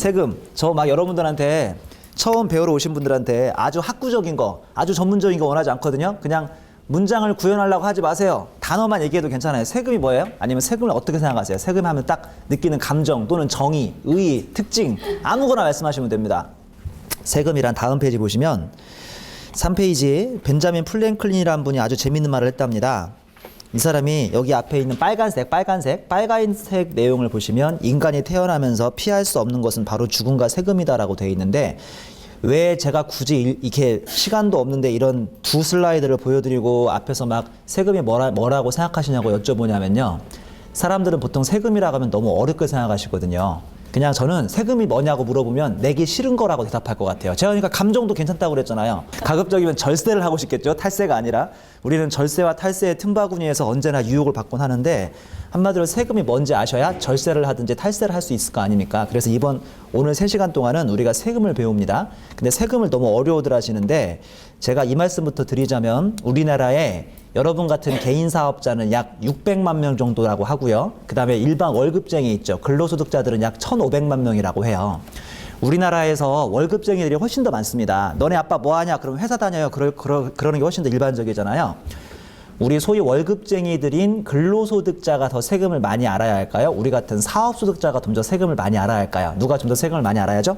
세금. 저 막 여러분들한테 처음 배우러 오신 분들한테 아주 학구적인 거, 아주 전문적인 거 원하지 않거든요. 그냥 문장을 구현하려고 하지 마세요. 단어만 얘기해도 괜찮아요. 세금이 뭐예요? 아니면 세금을 어떻게 생각하세요? 세금 하면 딱 느끼는 감정 또는 정의, 의의, 특징 아무거나 말씀하시면 됩니다. 세금이란 다음 페이지 보시면 3페이지 벤자민 플랭클린이라는 분이 아주 재밌는 말을 했답니다. 이 사람이 여기 앞에 있는 빨간색 내용을 보시면 인간이 태어나면서 피할 수 없는 것은 바로 죽음과 세금이다라고 되어 있는데 왜 제가 굳이 이렇게 시간도 없는데 이런 두 슬라이드를 보여드리고 앞에서 막 세금이 뭐라고 생각하시냐고 여쭤보냐면요. 사람들은 보통 세금이라고 하면 너무 어렵게 생각하시거든요. 그냥 저는 세금이 뭐냐고 물어보면 내기 싫은 거라고 대답할 것 같아요. 제가 그러니까 감정도 괜찮다고 그랬잖아요. 가급적이면 절세를 하고 싶겠죠. 탈세가 아니라. 우리는 절세와 탈세의 틈바구니에서 언제나 유혹을 받곤 하는데 한마디로 세금이 뭔지 아셔야 절세를 하든지 탈세를 할 수 있을 거 아닙니까? 그래서 오늘 3시간 동안은 우리가 세금을 배웁니다. 근데 세금을 너무 어려워들 하시는데 제가 이 말씀부터 드리자면 우리나라에 여러분 같은 개인 사업자는 약 600만 명 정도라고 하고요. 그 다음에 일반 월급쟁이 있죠. 근로소득자들은 약 1,500만 명이라고 해요. 우리나라에서 월급쟁이들이 훨씬 더 많습니다. 너네 아빠 뭐 하냐? 그러면 회사 다녀요. 그러는 게 훨씬 더 일반적이잖아요. 우리 소위 월급쟁이들인 근로소득자가 더 세금을 많이 알아야 할까요? 우리 같은 사업소득자가 좀 더 세금을 많이 알아야 할까요? 누가 좀 더 세금을 많이 알아야죠?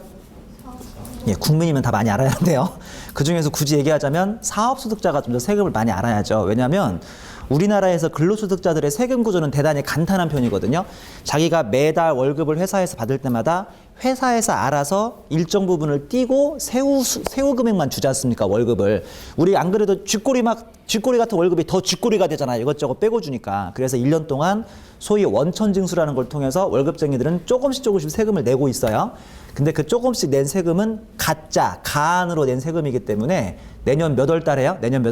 예, 국민이면 다 많이 알아야 하는데요. 그 중에서 굳이 얘기하자면 사업소득자가 좀 더 세금을 많이 알아야죠. 왜냐하면 우리나라에서 근로소득자들의 세금 구조는 대단히 간단한 편이거든요. 자기가 매달 월급을 회사에서 받을 때마다 회사에서 알아서 일정 부분을 띄고 세후 금액만 주지 않습니까? 월급을. 우리 안 그래도 쥐꼬리 같은 월급이 더 쥐꼬리가 되잖아요. 이것저것 빼고 주니까. 그래서 1년 동안 소위 원천징수라는 걸 통해서 월급쟁이들은 조금씩 세금을 내고 있어요. 근데 그 조금씩 낸 세금은 가안으로 낸 세금이기 때문에 내년 몇 월 달에요? 내년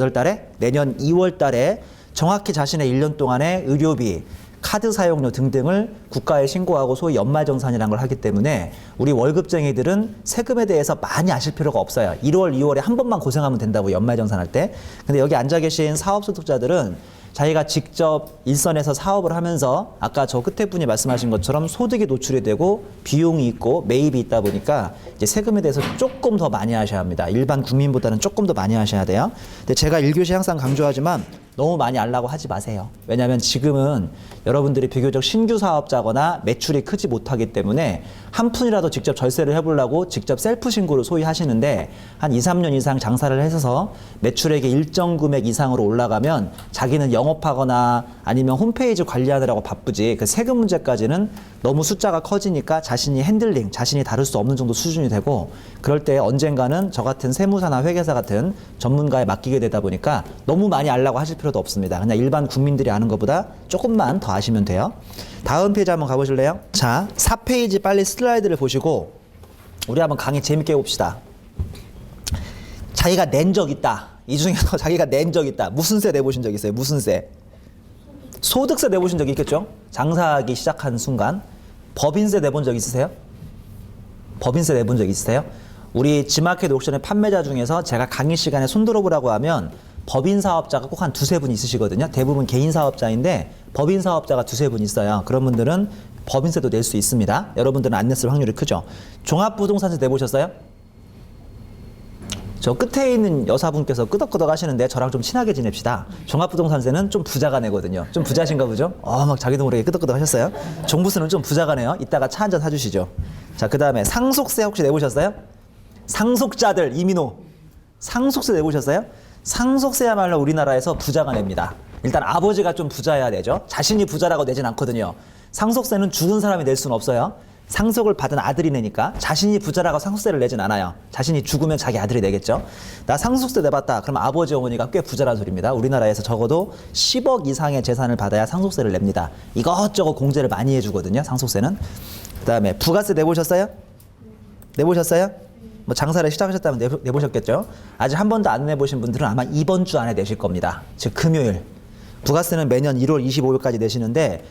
2월 달에 정확히 자신의 1년 동안의 의료비, 카드 사용료 등등을 국가에 신고하고 소위 연말정산이라는 걸 하기 때문에 우리 월급쟁이들은 세금에 대해서 많이 아실 필요가 없어요. 1월, 2월에 한 번만 고생하면 된다고 연말정산할 때. 근데 여기 앉아 계신 사업소득자들은 자기가 직접 일선에서 사업을 하면서 아까 저 끝에 분이 말씀하신 것처럼 소득이 노출이 되고 비용이 있고 매입이 있다 보니까 이제 세금에 대해서 조금 더 많이 하셔야 합니다. 일반 국민보다는 조금 더 많이 하셔야 돼요. 근데 제가 1교시 항상 강조하지만 너무 많이 알라고 하지 마세요. 왜냐하면 지금은 여러분들이 비교적 신규 사업자거나 매출이 크지 못하기 때문에 한 푼이라도 직접 절세를 해보려고 직접 셀프 신고를 소위 하시는데 한 2, 3년 이상 장사를 해서 매출액이 일정 금액 이상으로 올라가면 자기는 영업하거나 아니면 홈페이지 관리하느라고 바쁘지 그 세금 문제까지는 너무 숫자가 커지니까 자신이 자신이 다룰 수 없는 정도 수준이 되고 그럴 때 언젠가는 저 같은 세무사나 회계사 같은 전문가에 맡기게 되다 보니까 너무 많이 알라고 하실 필요도 없습니다. 그냥 일반 국민들이 아는 것보다 조금만 더 아시면 돼요. 다음 페이지 한번 가보실래요? 자, 4페이지 빨리 슬라이드를 보시고 우리 한번 강의 재밌게 해봅시다. 자기가 낸 적 있다. 이 중에서 자기가 낸 적 있다. 무슨 세 내보신 적 있어요? 무슨 세? 소득세 내보신 적 있겠죠? 장사하기 시작한 순간. 법인세 내본 적 있으세요? 법인세 내본 적 있으세요? 우리 지마켓 옥션의 판매자 중에서 제가 강의 시간에 손들어보라고 하면 법인 사업자가 꼭 한 두세 분 있으시거든요. 대부분 개인 사업자인데 법인 사업자가 두세 분 있어요. 그런 분들은 법인세도 낼 수 있습니다. 여러분들은 안 냈을 확률이 크죠. 종합부동산세 내보셨어요? 저 끝에 있는 여사분께서 끄덕끄덕 하시는데 저랑 좀 친하게 지냅시다. 종합부동산세는 좀 부자가 내거든요. 좀 부자신가 보죠? 막 자기도 모르게 끄덕끄덕 하셨어요? 종부세는 좀 부자가 내요. 이따가 차 한잔 사주시죠. 자, 그 다음에 상속세 혹시 내보셨어요? 상속자들, 이민호. 상속세 내보셨어요? 상속세야말로 우리나라에서 부자가 냅니다. 일단 아버지가 좀 부자여야 되죠. 자신이 부자라고 내진 않거든요. 상속세는 죽은 사람이 낼 수는 없어요. 상속을 받은 아들이 내니까 자신이 부자라고 상속세를 내진 않아요. 자신이 죽으면 자기 아들이 내겠죠. 나 상속세 내봤다. 그럼 아버지 어머니가 꽤 부자란 소리입니다. 우리나라에서 적어도 10억 이상의 재산을 받아야 상속세를 냅니다. 이것저것 공제를 많이 해주거든요. 상속세는. 그 다음에 부가세 내보셨어요? 내보셨어요? 뭐 장사를 시작하셨다면 내보셨겠죠. 아직 한 번도 안 내보신 분들은 아마 이번 주 안에 내실 겁니다. 즉 금요일. 부가세는 매년 1월 25일까지 내시는데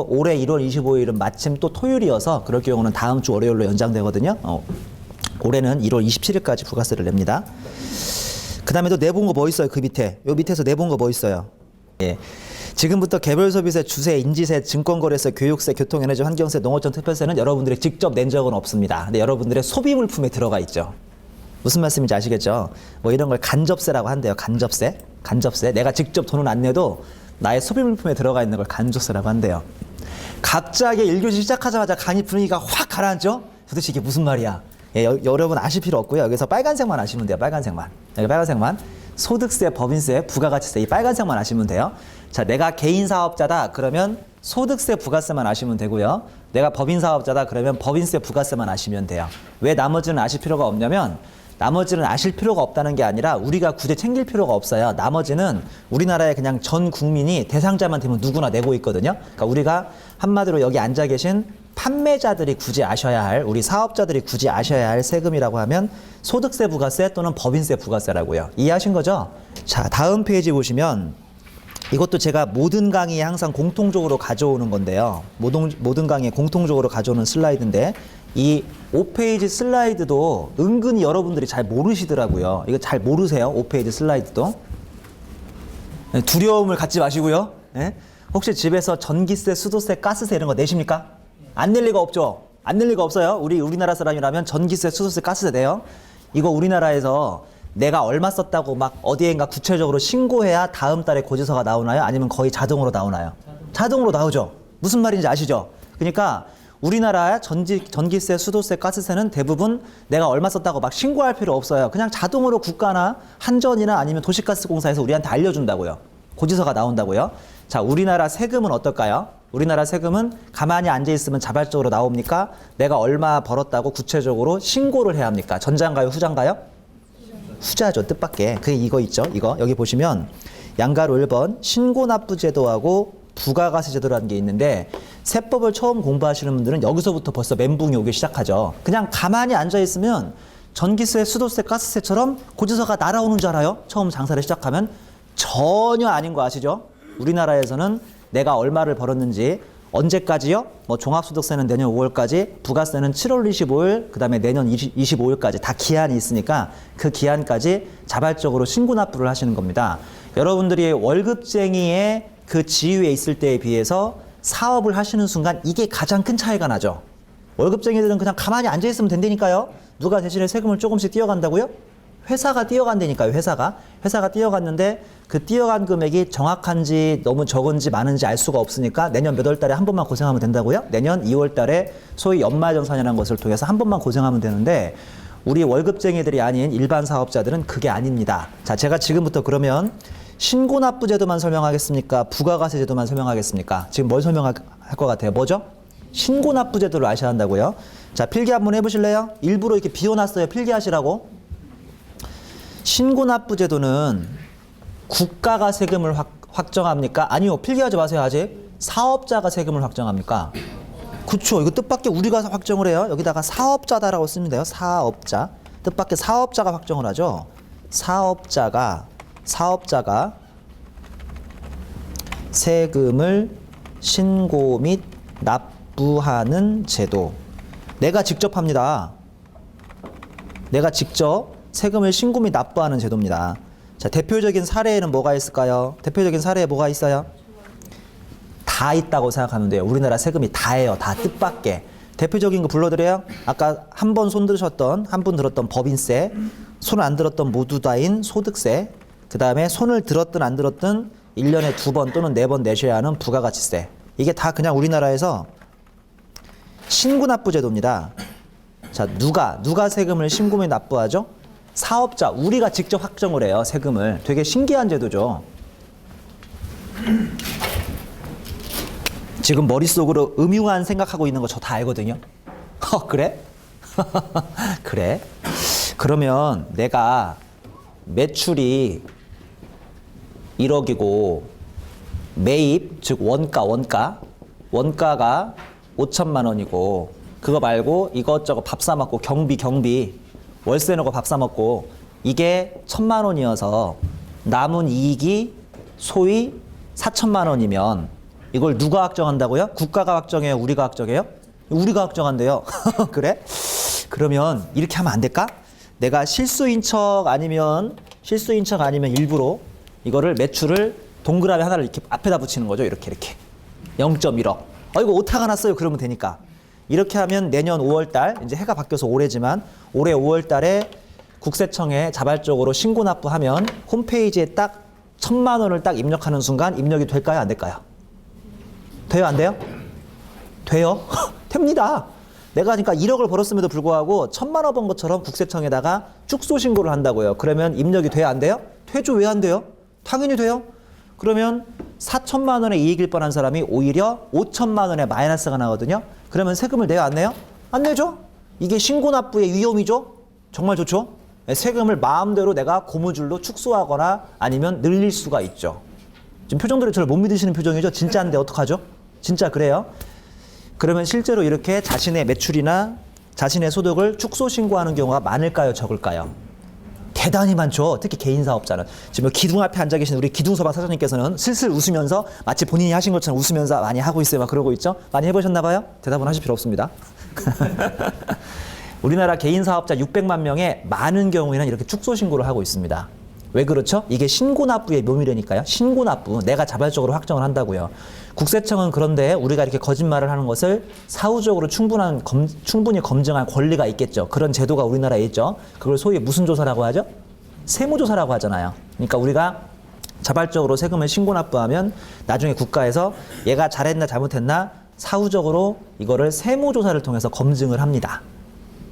올해 1월 25일은 마침 또 토요일이어서 그럴 경우는 다음 주 월요일로 연장되거든요. 올해는 1월 27일까지 부가세를 냅니다. 그 다음에 또 내본 거 뭐 있어요? 그 밑에. 요 밑에서 내본 거 뭐 있어요? 예. 지금부터 개별소비세, 주세, 인지세, 증권거래세, 교육세, 교통에너지, 환경세, 농어촌 특별세는 여러분들이 직접 낸 적은 없습니다. 근데 여러분들의 소비물품에 들어가 있죠. 무슨 말씀인지 아시겠죠? 뭐 이런 걸 간접세라고 한대요. 간접세. 간접세. 내가 직접 돈은 안 내도 나의 소비물품에 들어가 있는 걸 간접세라고 한대요. 갑자기 1교시 시작하자마자 강의 분위기가 확 가라앉죠? 도대체 이게 무슨 말이야? 예, 여러분 아실 필요 없고요. 여기서 빨간색만 아시면 돼요. 빨간색만. 여기 빨간색만. 소득세, 법인세, 부가가치세 이 빨간색만 아시면 돼요. 자, 내가 개인 사업자다 그러면 소득세, 부가세만 아시면 되고요. 내가 법인 사업자다 그러면 법인세, 부가세만 아시면 돼요. 왜 나머지는 아실 필요가 없냐면 나머지는 아실 필요가 없다는 게 아니라 우리가 굳이 챙길 필요가 없어요. 나머지는 우리나라의 그냥 전 국민이 대상자만 되면 누구나 내고 있거든요. 그러니까 우리가 한마디로 여기 앉아 계신 판매자들이 굳이 아셔야 할, 우리 사업자들이 굳이 아셔야 할 세금이라고 하면 소득세, 부가세 또는 법인세, 부가세라고요. 이해하신 거죠? 자, 다음 페이지 보시면 이것도 제가 모든 강의에 항상 공통적으로 가져오는 건데요. 모든 강의에 공통적으로 가져오는 슬라이드인데 이 5페이지 슬라이드도 은근히 여러분들이 잘 모르시더라고요. 이거 잘 모르세요? 5페이지 슬라이드도. 두려움을 갖지 마시고요. 네? 혹시 집에서 전기세, 수도세, 가스세 이런 거 내십니까? 안 낼 리가 없죠. 안 낼 리가 없어요. 우리나라 사람이라면 전기세, 수도세, 가스세 내요. 이거 우리나라에서 내가 얼마 썼다고 막 어디엔가 구체적으로 신고해야 다음 달에 고지서가 나오나요? 아니면 거의 자동으로 나오나요? 자동으로 나오죠. 무슨 말인지 아시죠? 그러니까 우리나라 전기세, 수도세, 가스세는 대부분 내가 얼마 썼다고 막 신고할 필요 없어요. 그냥 자동으로 국가나 한전이나 아니면 도시가스공사에서 우리한테 알려준다고요. 고지서가 나온다고요. 자, 우리나라 세금은 어떨까요? 우리나라 세금은 가만히 앉아있으면 자발적으로 나옵니까? 내가 얼마 벌었다고 구체적으로 신고를 해야 합니까? 전자인가요? 후자인가요? 후자죠. 뜻밖의. 그게 이거 있죠. 이거 여기 보시면 양가로 1번 신고납부제도하고 부가가세제도라는 게 있는데 세법을 처음 공부하시는 분들은 여기서부터 벌써 멘붕이 오기 시작하죠. 그냥 가만히 앉아있으면 전기세, 수도세, 가스세처럼 고지서가 날아오는 줄 알아요? 처음 장사를 시작하면 전혀 아닌 거 아시죠? 우리나라에서는 내가 얼마를 벌었는지 언제까지요? 뭐 종합소득세는 내년 5월까지, 부가세는 7월 25일, 그 다음에 내년 25일까지 다 기한이 있으니까 그 기한까지 자발적으로 신고납부를 하시는 겁니다. 여러분들이 월급쟁이의 그 지위에 있을 때에 비해서 사업을 하시는 순간 이게 가장 큰 차이가 나죠. 월급쟁이들은 그냥 가만히 앉아있으면 된다니까요. 누가 대신에 세금을 조금씩 띄어간다고요? 회사가 띄어간다니까요. 회사가 띄어갔는데 그 띄어간 금액이 정확한지 너무 적은지 많은지 알 수가 없으니까 내년 몇 월 달에 한 번만 고생하면 된다고요? 내년 2월 달에 소위 연말정산이라는 것을 통해서 한 번만 고생하면 되는데 우리 월급쟁이들이 아닌 일반 사업자들은 그게 아닙니다. 자, 제가 지금부터 그러면 신고납부제도만 설명하겠습니까? 부가가세제도만 설명하겠습니까? 지금 뭘 설명할 것 같아요? 뭐죠? 신고납부제도를 아셔야 한다고요? 자, 필기 한번 해보실래요? 일부러 이렇게 비워놨어요. 필기하시라고. 신고납부제도는 국가가 세금을 확정합니까? 아니요. 필기하지 마세요. 아직. 사업자가 세금을 확정합니까? 그쵸. 이거 뜻밖의 우리가 확정을 해요. 여기다가 사업자다라고 쓰면 돼요. 사업자. 뜻밖의 사업자가 확정을 하죠. 사업자가 세금을 신고 및 납부하는 제도. 내가 직접 합니다. 내가 직접 세금을 신고 및 납부하는 제도입니다. 자, 대표적인 사례에는 뭐가 있을까요? 대표적인 사례에 뭐가 있어요? 다 있다고 생각하면 돼요. 우리나라 세금이 다예요. 다 뜻밖의. 대표적인 거 불러드려요? 아까 한 번 손 들으셨던, 한 분 들었던 법인세, 손을 안 들었던 모두 다인 소득세, 그 다음에 손을 들었든 안 들었든 1년에 2번 또는 4번 내셔야 하는 부가가치세. 이게 다 그냥 우리나라에서 신고납부제도입니다. 자, 누가 세금을 신고 및 납부하죠? 사업자, 우리가 직접 확정을 해요. 세금을. 되게 신기한 제도죠. 지금 머릿속으로 음흉한 생각하고 있는 거 저 다 알거든요. 그래? 그래? 그러면 내가 매출이 1억이고 매입, 즉 원가가 5천만 원이고 그거 말고 이것저것 밥 사 먹고 경비 월세 내고 밥 사 먹고 이게 1,000만 원이어서 남은 이익이 소위 4천만 원이면 이걸 누가 확정한다고요? 국가가 확정해요? 우리가 확정해요? 우리가 확정한대요. 그래? 그러면 이렇게 하면 안 될까? 내가 실수인 척 아니면 일부러 이거를 매출을 동그라미 하나를 이렇게 앞에다 붙이는 거죠. 이렇게 0.1억. 이거 오타가 났어요. 그러면 되니까. 이렇게 하면 내년 5월달, 이제 해가 바뀌어서 올해지만 올해 5월달에 국세청에 자발적으로 신고 납부하면 홈페이지에 딱 1,000만 원을 딱 입력하는 순간 입력이 될까요? 안 될까요? 돼요? 안 돼요? 돼요? 됩니다. 내가 그러니까 1억을 벌었음에도 불구하고 1,000만 원 번 것처럼 국세청에다가 축소 신고를 한다고요. 그러면 입력이 돼요? 안 돼요? 되죠. 왜 안 돼요? 당연히 돼요. 그러면 4천만 원의 이익일 뻔한 사람이 오히려 5천만 원의 마이너스가 나거든요. 그러면 세금을 내요? 안 내요? 안 내죠. 이게 신고 납부의 위험이죠. 정말 좋죠. 세금을 마음대로 내가 고무줄로 축소하거나 아니면 늘릴 수가 있죠. 지금 표정들이 저를 못 믿으시는 표정이죠. 진짜인데 어떡하죠? 진짜 그래요. 그러면 실제로 이렇게 자신의 매출이나 자신의 소득을 축소 신고하는 경우가 많을까요? 적을까요? 대단히 많죠. 특히 개인 사업자는. 지금 기둥 앞에 앉아 계신 우리 기둥서방 사장님께서는 슬슬 웃으면서 마치 본인이 하신 것처럼 웃으면서 많이 하고 있어요. 막 그러고 있죠. 많이 해보셨나 봐요? 대답은 하실 필요 없습니다. 우리나라 개인 사업자 600만 명의 많은 경우에는 이렇게 축소 신고를 하고 있습니다. 왜 그렇죠? 이게 신고 납부의 묘미라니까요. 신고 납부. 내가 자발적으로 확정을 한다고요. 국세청은 그런데 우리가 이렇게 거짓말을 하는 것을 사후적으로 충분히 검증할 권리가 있겠죠. 그런 제도가 우리나라에 있죠. 그걸 소위 무슨 조사라고 하죠? 세무조사라고 하잖아요. 그러니까 우리가 자발적으로 세금을 신고 납부하면 나중에 국가에서 얘가 잘했나 잘못했나 사후적으로 이거를 세무조사를 통해서 검증을 합니다.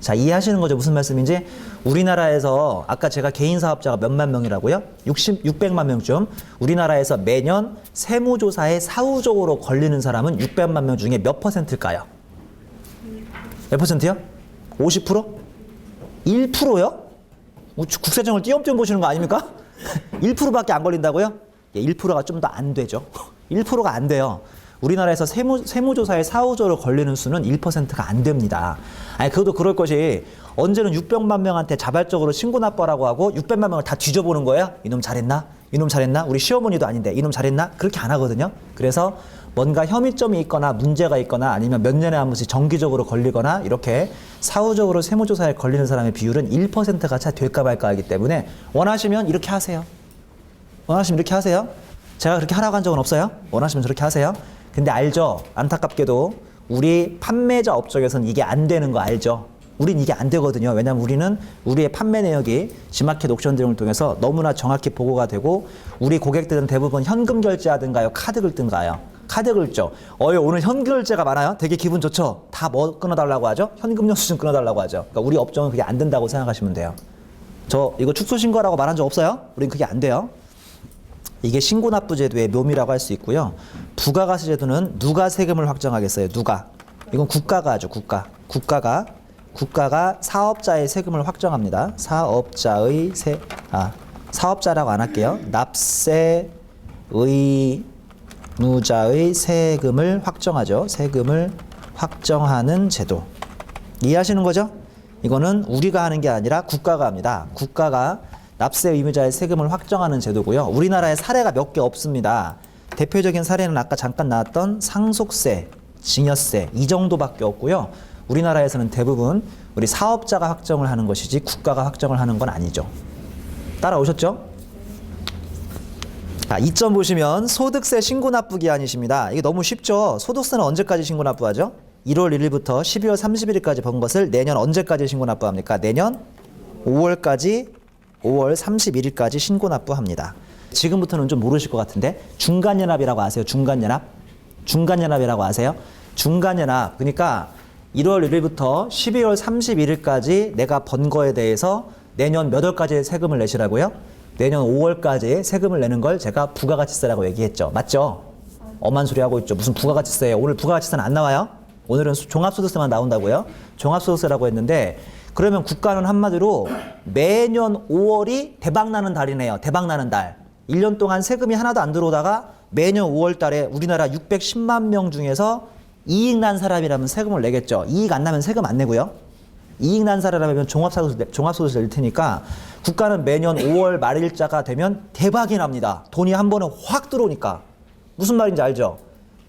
자, 이해하시는 거죠? 무슨 말씀인지? 우리나라에서 아까 제가 개인 사업자가 몇만 명이라고요? 600만 명쯤. 우리나라에서 매년 세무조사에 사후적으로 걸리는 사람은 600만 명 중에 몇 %일까요? 몇 %요? 50%? 1%요? 국세청을 띄엄띄엄 보시는 거 아닙니까? 1%밖에 안 걸린다고요? 예, 1%가 좀 더 안 되죠. 1%가 안 돼요. 우리나라에서 세무조사에 사후적으로 걸리는 수는 1%가 안 됩니다. 아니, 그것도 그럴 것이 언제는 600만 명한테 자발적으로 신고 납부라고 하고 600만 명을 다 뒤져보는 거야? 이놈 잘했나? 이놈 잘했나? 우리 시어머니도 아닌데 이놈 잘했나? 그렇게 안 하거든요. 그래서 뭔가 혐의점이 있거나 문제가 있거나 아니면 몇 년에 한 번씩 정기적으로 걸리거나 이렇게 사후적으로 세무조사에 걸리는 사람의 비율은 1%가 차 될까 말까 하기 때문에 원하시면 이렇게 하세요. 원하시면 이렇게 하세요. 제가 그렇게 하라고 한 적은 없어요. 원하시면 저렇게 하세요. 근데 알죠? 안타깝게도 우리 판매자 업적에서는 이게 안 되는 거 알죠? 우린 이게 안 되거든요. 왜냐하면 우리는 우리의 판매 내역이 지마켓 옥션 등을 통해서 너무나 정확히 보고가 되고 우리 고객들은 대부분 현금 결제하든가요? 카드 긁든가요? 카드 긁죠. 오늘 현금 결제가 많아요? 되게 기분 좋죠? 다 뭐 끊어달라고 하죠? 현금 영수증 끊어달라고 하죠. 그러니까 우리 업종은 그게 안 된다고 생각하시면 돼요. 저 이거 축소 신고라고 말한 적 없어요? 우린 그게 안 돼요. 이게 신고납부제도의 묘미라고 할 수 있고요. 부가가치제도는 누가 세금을 확정하겠어요? 누가? 이건 국가가 하죠. 국가가 사업자의 세금을 확정합니다. 사업자라고 안 할게요. 납세 의무자의 세금을 확정하죠. 세금을 확정하는 제도. 이해하시는 거죠? 이거는 우리가 하는 게 아니라 국가가 합니다. 국가가 납세 의무자의 세금을 확정하는 제도고요. 우리나라에 사례가 몇 개 없습니다. 대표적인 사례는 아까 잠깐 나왔던 상속세, 증여세 이 정도밖에 없고요. 우리나라에서는 대부분 우리 사업자가 확정을 하는 것이지 국가가 확정을 하는 건 아니죠. 따라오셨죠? 2점 보시면 소득세 신고납부 기한이십니다. 이게 너무 쉽죠? 소득세는 언제까지 신고납부하죠? 1월 1일부터 12월 31일까지 번 것을 내년 언제까지 신고납부합니까? 내년 5월 31일까지 신고납부합니다. 지금부터는 좀 모르실 것 같은데 중간연합이라고 아세요? 중간연합이라고 아세요? 중간연합. 그러니까 1월 1일부터 12월 31일까지 내가 번 거에 대해서 내년 몇 월까지 세금을 내시라고요? 내년 5월까지 세금을 내는 걸 제가 부가가치세라고 얘기했죠. 맞죠? 엄한 소리 하고 있죠. 무슨 부가가치세예요? 오늘 부가가치세는 안 나와요? 오늘은 종합소득세만 나온다고요? 종합소득세라고 했는데 그러면 국가는 한마디로 매년 5월이 대박나는 달이네요. 대박나는 달. 1년 동안 세금이 하나도 안 들어오다가 매년 5월 달에 우리나라 610만 명 중에서 이익 난 사람이라면 세금을 내겠죠. 이익 안 나면 세금 안 내고요. 이익 난 사람이라면 종합소득세 낼 테니까 국가는 매년 5월 말일자가 되면 대박이 납니다. 돈이 한 번에 확 들어오니까. 무슨 말인지 알죠?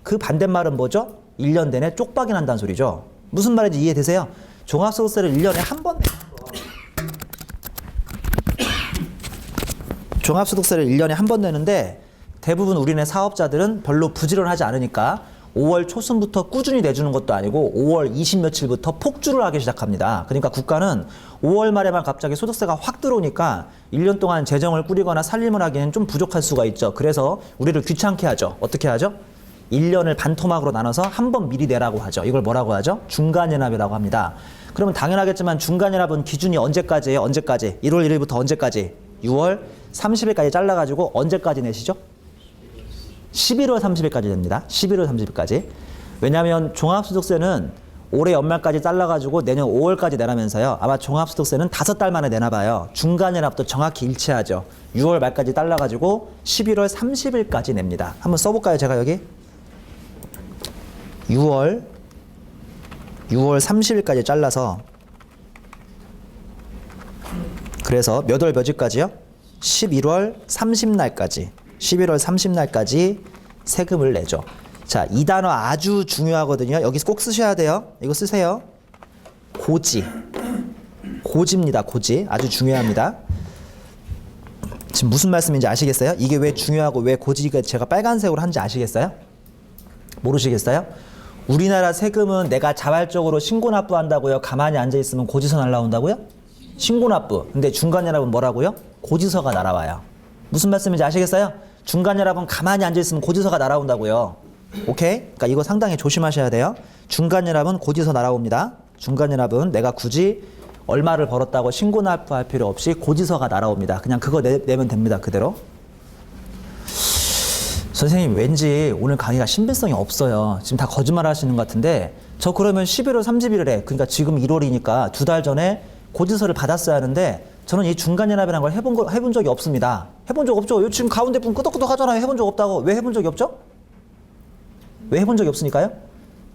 그 반대말은 뭐죠? 1년 내내 쪽박이 난다는 소리죠. 무슨 말인지 이해되세요? 종합소득세를 1년에 한 번 내는 거. 종합소득세를 1년에 한 번 내는데 대부분 우리네 사업자들은 별로 부지런하지 않으니까 5월 초순부터 꾸준히 내주는 것도 아니고 5월 20 며칠부터 폭주를 하기 시작합니다. 그러니까 국가는 5월 말에만 갑자기 소득세가 확 들어오니까 1년 동안 재정을 꾸리거나 살림을 하기에는 좀 부족할 수가 있죠. 그래서 우리를 귀찮게 하죠. 어떻게 하죠? 1년을 반토막으로 나눠서 한 번 미리 내라고 하죠. 이걸 뭐라고 하죠? 중간연합이라고 합니다. 그러면 당연하겠지만 중간연합은 기준이 언제까지예요? 언제까지? 1월 1일부터 언제까지? 6월 30일까지 잘라가지고 언제까지 내시죠? 11월 30일까지 됩니다. 11월 30일까지. 왜냐하면 종합소득세는 올해 연말까지 잘라가지고 내년 5월까지 내라면서요. 아마 종합소득세는 5달 만에 내나 봐요. 중간연합도 정확히 일치하죠. 6월 말까지 잘라가지고 11월 30일까지 냅니다. 한번 써볼까요? 제가 여기 6월 30일까지 잘라서 그래서 몇 월 몇일까지요? 11월 30날까지 11월 30날까지 세금을 내죠. 자, 이 단어 아주 중요하거든요. 여기서 꼭 쓰셔야 돼요. 이거 쓰세요. 고지. 고지입니다. 고지. 아주 중요합니다. 지금 무슨 말씀인지 아시겠어요? 이게 왜 중요하고 왜 고지가 제가 빨간색으로 한지 아시겠어요? 모르시겠어요? 우리나라 세금은 내가 자발적으로 신고납부한다고요? 가만히 앉아있으면 고지서 날라온다고요? 신고납부. 근데 중간연합은 뭐라고요? 고지서가 날아와요. 무슨 말씀인지 아시겠어요? 중간연합은 가만히 앉아있으면 고지서가 날아온다고요. 오케이? 그러니까 이거 상당히 조심하셔야 돼요. 중간연합은 고지서 날아옵니다. 중간연합은 내가 굳이 얼마를 벌었다고 신고납부할 필요 없이 고지서가 날아옵니다. 그냥 그거 내면 됩니다. 그대로. 선생님 왠지 오늘 강의가 신빙성이 없어요. 지금 다 거짓말 하시는 것 같은데 저 그러면 11월 30일에 그러니까 지금 1월이니까 2달 전에 고지서를 받았어야 하는데 저는 이 중간연합이라는 걸 해본 적이 없습니다. 해본 적 없죠. 지금 가운데 분 끄덕끄덕 하잖아요. 해본 적 없다고. 왜 해본 적이 없죠? 왜 해본 적이 없으니까요?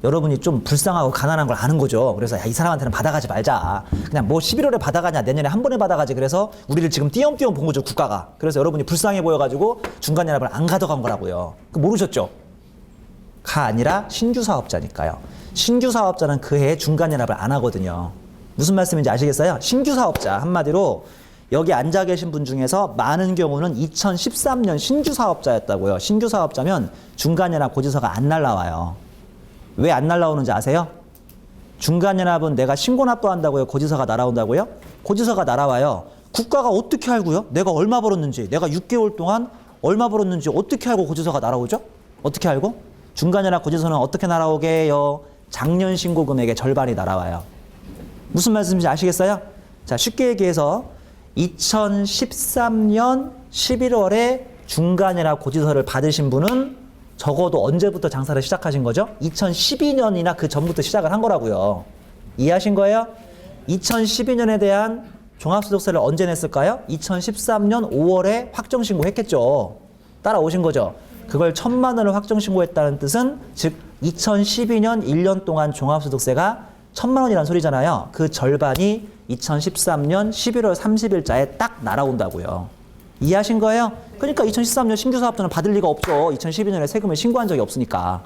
여러분이 좀 불쌍하고 가난한 걸 아는 거죠. 그래서 야, 이 사람한테는 받아가지 말자. 그냥 뭐 11월에 받아가냐 내년에 한 번에 받아가지. 그래서 우리를 지금 띄엄띄엄 본 거죠. 국가가. 그래서 여러분이 불쌍해 보여가지고 중간연합을 안 가져간 거라고요. 모르셨죠? 가 아니라 신규 사업자니까요. 신규 사업자는 그 해에 중간연합을 안 하거든요. 무슨 말씀인지 아시겠어요? 신규 사업자 한마디로 여기 앉아 계신 분 중에서 많은 경우는 2013년 신규 사업자였다고요. 신규 사업자면 중간연합 고지서가 안 날라와요. 왜 안 날라오는지 아세요? 중간연합은 내가 신고납부한다고요? 고지서가 날아온다고요? 고지서가 날아와요. 국가가 어떻게 알고요? 내가 얼마 벌었는지, 내가 6개월 동안 얼마 벌었는지 어떻게 알고 고지서가 날아오죠? 어떻게 알고? 중간연합 고지서는 어떻게 날아오게요? 작년 신고 금액의 절반이 날아와요. 무슨 말씀인지 아시겠어요? 자, 쉽게 얘기해서 2013년 11월에 중간연합 고지서를 받으신 분은 적어도 언제부터 장사를 시작하신 거죠? 2012년이나 그 전부터 시작을 한 거라고요. 이해하신 거예요? 2012년에 대한 종합소득세를 언제 냈을까요? 2013년 5월에 확정신고했겠죠. 따라오신 거죠. 그걸 1,000만 원을 확정신고했다는 뜻은 즉 2012년 1년 동안 종합소득세가 1,000만 원이라는 소리잖아요. 그 절반이 2013년 11월 30일자에 딱 날아온다고요. 이해하신 거예요? 그러니까 2013년 신규 사업자는 받을 리가 없죠. 2012년에 세금을 신고한 적이 없으니까.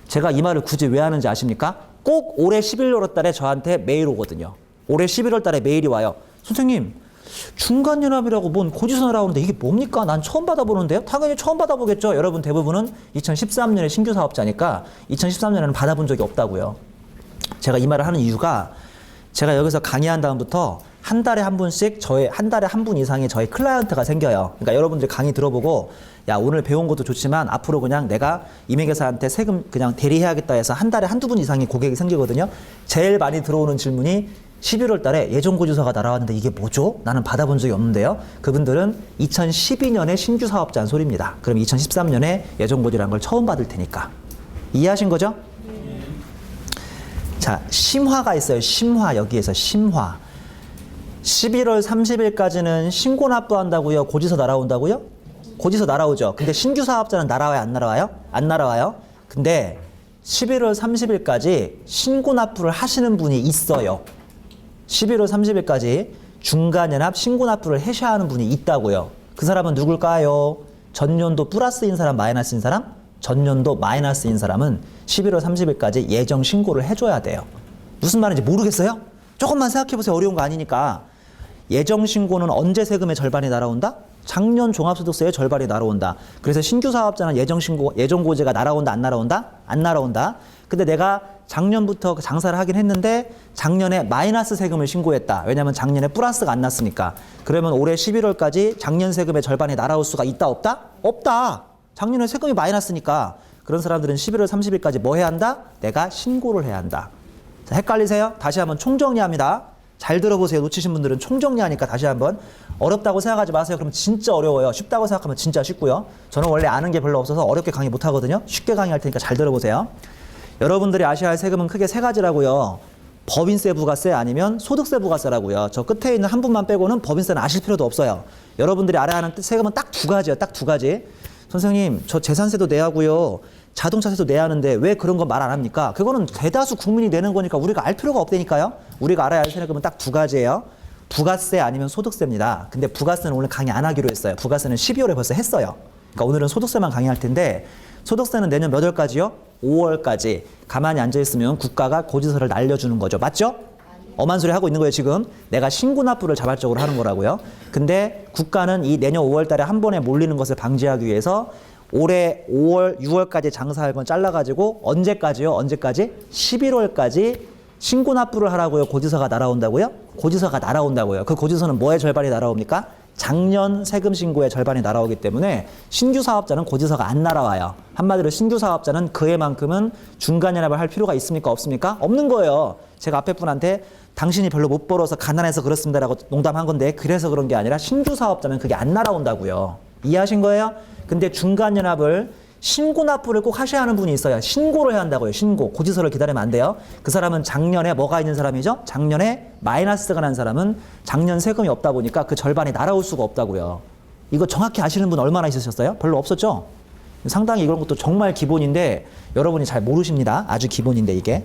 제가 이 말을 굳이 왜 하는지 아십니까? 꼭 올해 11월 달에 저한테 메일 오거든요. 올해 11월 달에 메일이 와요. 선생님, 중간연합이라고 뭔 고지서 나오는데 이게 뭡니까? 난 처음 받아보는데요? 당연히 처음 받아보겠죠. 여러분 대부분은 2013년에 신규 사업자니까 2013년에는 받아본 적이 없다고요. 제가 이 말을 하는 이유가 제가 여기서 강의한 다음부터 한 달에 한 분씩 한 달에 한 분 이상의 저희 클라이언트가 생겨요. 그러니까 여러분들 강의 들어보고 야, 오늘 배운 것도 좋지만 앞으로 그냥 내가 임회계사한테 세금 그냥 대리해야겠다 해서 한 달에 한두 분 이상의 고객이 생기거든요. 제일 많이 들어오는 질문이 11월 달에 예정고지서가 날아왔는데 이게 뭐죠? 나는 받아본 적이 없는데요. 그분들은 2012년에 신규 사업자한 소리입니다. 그럼 2013년에 예정고지라는 걸 처음 받을 테니까. 이해하신 거죠? 자, 심화가 있어요. 심화. 여기에서 심화. 11월 30일까지는 신고납부한다고요? 고지서 날아온다고요? 고지서 날아오죠. 근데 신규 사업자는 날아와요? 안 날아와요? 안 날아와요. 근데 11월 30일까지 신고납부를 하시는 분이 있어요. 11월 30일까지 중간연합 신고납부를 하셔야 하는 분이 있다고요. 그 사람은 누굴까요? 전년도 플러스인 사람, 마이너스인 사람? 전년도 마이너스인 사람은 11월 30일까지 예정 신고를 해줘야 돼요. 무슨 말인지 모르겠어요? 조금만 생각해보세요. 어려운 거 아니니까. 예정 신고는 언제 세금의 절반이 날아온다? 작년 종합소득세의 절반이 날아온다. 그래서 신규 사업자는 예정고지가 날아온다, 안 날아온다? 안 날아온다. 근데 내가 작년부터 장사를 하긴 했는데 작년에 마이너스 세금을 신고했다. 왜냐하면 작년에 플러스가 안 났으니까. 그러면 올해 11월까지 작년 세금의 절반이 날아올 수가 있다, 없다? 없다. 작년에 세금이 마이너스니까. 그런 사람들은 11월 30일까지 뭐 해야 한다? 내가 신고를 해야 한다. 자, 헷갈리세요? 다시 한번 총정리합니다. 잘 들어보세요. 놓치신 분들은 총정리하니까 다시 한번. 어렵다고 생각하지 마세요. 그럼 진짜 어려워요. 쉽다고 생각하면 진짜 쉽고요. 저는 원래 아는 게 별로 없어서 어렵게 강의 못 하거든요. 쉽게 강의할 테니까 잘 들어보세요. 여러분들이 아셔야 할 세금은 크게 세 가지라고요. 법인세 부가세 아니면 소득세 부가세라고요. 저 끝에 있는 한 분만 빼고는 법인세는 아실 필요도 없어요. 여러분들이 알아야 하는 세금은 딱 두 가지예요. 딱 두 가지. 선생님, 저 재산세도 내야 하고요. 자동차세도 내야 하는데 왜 그런 거 말 안 합니까? 그거는 대다수 국민이 내는 거니까 우리가 알 필요가 없다니까요. 우리가 알아야 할 세금은 딱 두 가지예요. 부가세 아니면 소득세입니다. 근데 부가세는 오늘 강의 안 하기로 했어요. 부가세는 12월에 벌써 했어요. 그러니까 오늘은 소득세만 강의할 텐데 소득세는 내년 몇 월까지요? 5월까지. 가만히 앉아있으면 국가가 고지서를 날려주는 거죠. 맞죠? 엄한 소리 하고 있는 거예요, 지금. 내가 신고납부를 자발적으로 하는 거라고요. 근데 국가는 이 내년 5월 달에 한 번에 몰리는 것을 방지하기 위해서 올해 5월, 6월까지 장사할 건 잘라가지고 언제까지요? 언제까지? 11월까지 신고납부를 하라고요? 고지서가 날아온다고요? 고지서가 날아온다고요. 그 고지서는 뭐의 절반이 날아옵니까? 작년 세금 신고의 절반이 날아오기 때문에 신규 사업자는 고지서가 안 날아와요. 한마디로 신규 사업자는 그 해만큼은 중간연합을 할 필요가 있습니까? 없습니까? 없는 거예요. 제가 앞에 분한테 당신이 별로 못 벌어서 가난해서 그렇습니다라고 농담한 건데 그래서 그런 게 아니라 신규 사업자는 그게 안 날아온다고요. 이해하신 거예요? 근데 중간연합을 신고납부를 꼭 하셔야 하는 분이 있어요. 신고를 해야 한다고요. 신고. 고지서를 기다리면 안 돼요. 그 사람은 작년에 뭐가 있는 사람이죠? 작년에 마이너스가 난 사람은 작년 세금이 없다 보니까 그 절반이 날아올 수가 없다고요. 이거 정확히 아시는 분 얼마나 있으셨어요? 별로 없었죠? 상당히 이런 것도 정말 기본인데 여러분이 잘 모르십니다. 아주 기본인데 이게.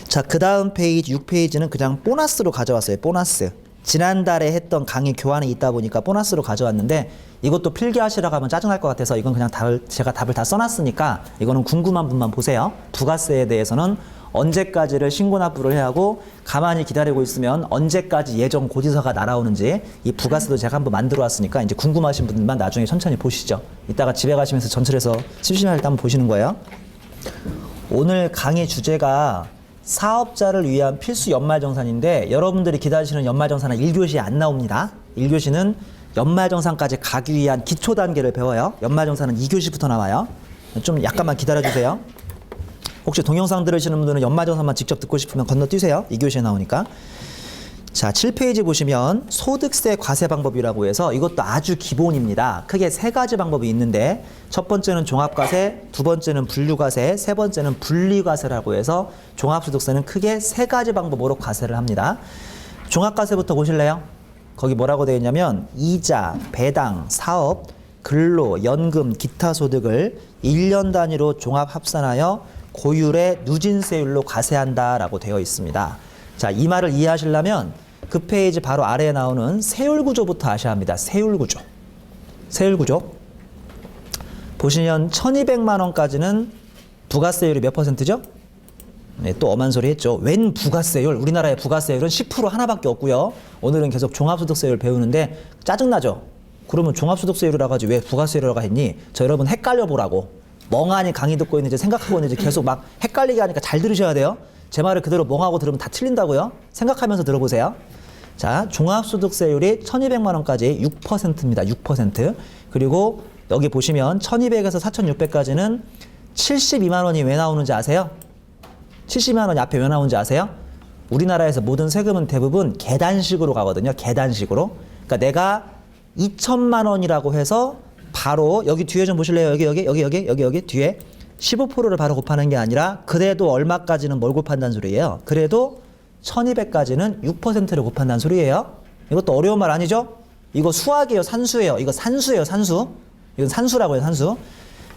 자, 그 다음 페이지 6페이지는 그냥 보너스로 가져왔어요. 보너스. 지난달에 했던 강의 교환이 있다 보니까 보너스로 가져왔는데 이것도 필기하시라고 하면 짜증날 것 같아서 이건 그냥 제가 답을 다 써놨으니까 이거는 궁금한 분만 보세요. 부가세에 대해서는 언제까지를 신고납부를 해야 하고 가만히 기다리고 있으면 언제까지 예정 고지서가 날아오는지 이 부가세도 제가 한번 만들어 왔으니까 이제 궁금하신 분들만 나중에 천천히 보시죠. 이따가 집에 가시면서 전철에서 심심할 때 한번 보시는 거예요. 오늘 강의 주제가 사업자를 위한 필수 연말정산인데 여러분들이 기다리시는 연말정산은 1교시에 안 나옵니다. 1교시는 연말정산까지 가기 위한 기초 단계를 배워요. 연말정산은 2교시부터 나와요. 좀 약간만 기다려주세요. 혹시 동영상 들으시는 분들은 연말정산만 직접 듣고 싶으면 건너뛰세요. 2교시에 나오니까. 자, 7페이지 보시면 소득세 과세 방법이라고 해서 이것도 아주 기본입니다. 크게 세 가지 방법이 있는데 첫 번째는 종합과세, 두 번째는 분류과세, 세 번째는 분리과세라고 해서 종합소득세는 크게 세 가지 방법으로 과세를 합니다. 종합과세부터 보실래요? 거기 뭐라고 되어 있냐면 이자, 배당, 사업, 근로, 연금, 기타 소득을 1년 단위로 종합 합산하여 고율의 누진세율로 과세한다라고 되어 있습니다. 자, 이 말을 이해하시려면 그 페이지 바로 아래에 나오는 세율구조부터 아셔야 합니다. 세율구조. 세율구조. 보시면 1200만 원까지는 부가세율이 몇 %죠? 네, 또 엄한 소리 했죠. 웬 부가세율? 우리나라의 부가세율은 10% 하나밖에 없고요. 오늘은 계속 종합소득세율 배우는데 짜증나죠? 그러면 종합소득세율이라고 하지 왜 부가세율이라고 했니? 저 여러분 헷갈려 보라고. 멍하니 강의 듣고 있는지 생각하고 있는지 계속 막 헷갈리게 하니까 잘 들으셔야 돼요. 제 말을 그대로 멍하고 들으면 다 틀린다고요. 생각하면서 들어보세요. 자, 종합소득세율이 1200만 원까지 6%입니다. 6%. 그리고 여기 보시면 1200에서 4600까지는 72만 원이 왜 나오는지 아세요? 70만 원이 앞에 왜 나오는지 아세요? 우리나라에서 모든 세금은 대부분 계단식으로 가거든요. 계단식으로. 그러니까 내가 2천만 원이라고 해서 바로 여기 뒤에 좀 보실래요? 여기 뒤에 15%를 바로 곱하는 게 아니라 그래도 얼마까지는 뭘 곱한다는 소리예요. 그래도 1200까지는 6%를 곱한다는 소리예요. 이것도 어려운 말 아니죠? 이거 수학이에요, 산수예요. 이거 산수예요, 산수. 이건 산수라고 해요, 산수.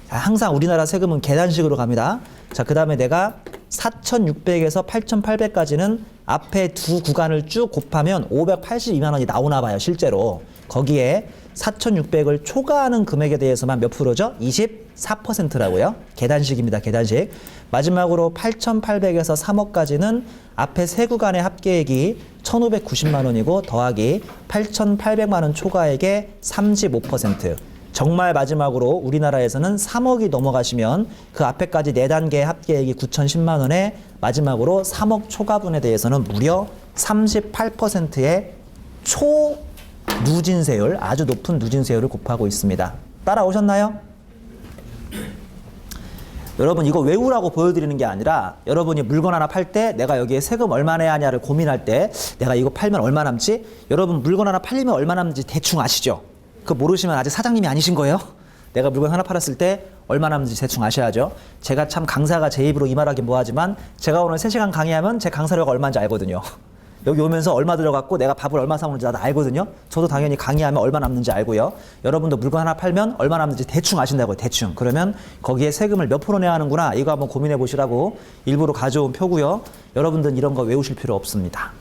자, 항상 우리나라 세금은 계단식으로 갑니다. 자, 그 다음에 내가 4600에서 8800까지는 앞에 두 구간을 쭉 곱하면 582만 원이 나오나 봐요, 실제로. 거기에 4,600을 초과하는 금액에 대해서만 몇 프로죠? 24%라고요. 계단식입니다. 계단식. 마지막으로 8,800에서 3억까지는 앞에 세 구간의 합계액이 1,590만 원이고 더하기 8,800만 원 초과액의 35%. 정말 마지막으로 우리나라에서는 3억이 넘어가시면 그 앞에까지 4단계의 합계액이 9,010만 원에 마지막으로 3억 초과분에 대해서는 무려 38%의 초누진세율, 아주 높은 누진세율을 곱하고 있습니다. 따라오셨나요? 여러분 이거 외우라고 보여드리는 게 아니라 여러분이 물건 하나 팔 때 내가 여기에 세금 얼마 내야 하냐를 고민할 때 내가 이거 팔면 얼마 남지? 여러분 물건 하나 팔리면 얼마 남는지 대충 아시죠? 그거 모르시면 아직 사장님이 아니신 거예요? 내가 물건 하나 팔았을 때 얼마 남는지 대충 아셔야죠. 제가 참 강사가 제 입으로 이 말하긴 뭐하지만 제가 오늘 3시간 강의하면 제 강사료가 얼마인지 알거든요. 여기 오면서 얼마 들어갔고 내가 밥을 얼마 사 먹는지 나도 알거든요. 저도 당연히 강의하면 얼마 남는지 알고요. 여러분도 물건 하나 팔면 얼마 남는지 대충 아신다고요. 대충. 그러면 거기에 세금을 몇 프로 내야 하는구나. 이거 한번 고민해 보시라고 일부러 가져온 표고요. 여러분들은 이런 거 외우실 필요 없습니다.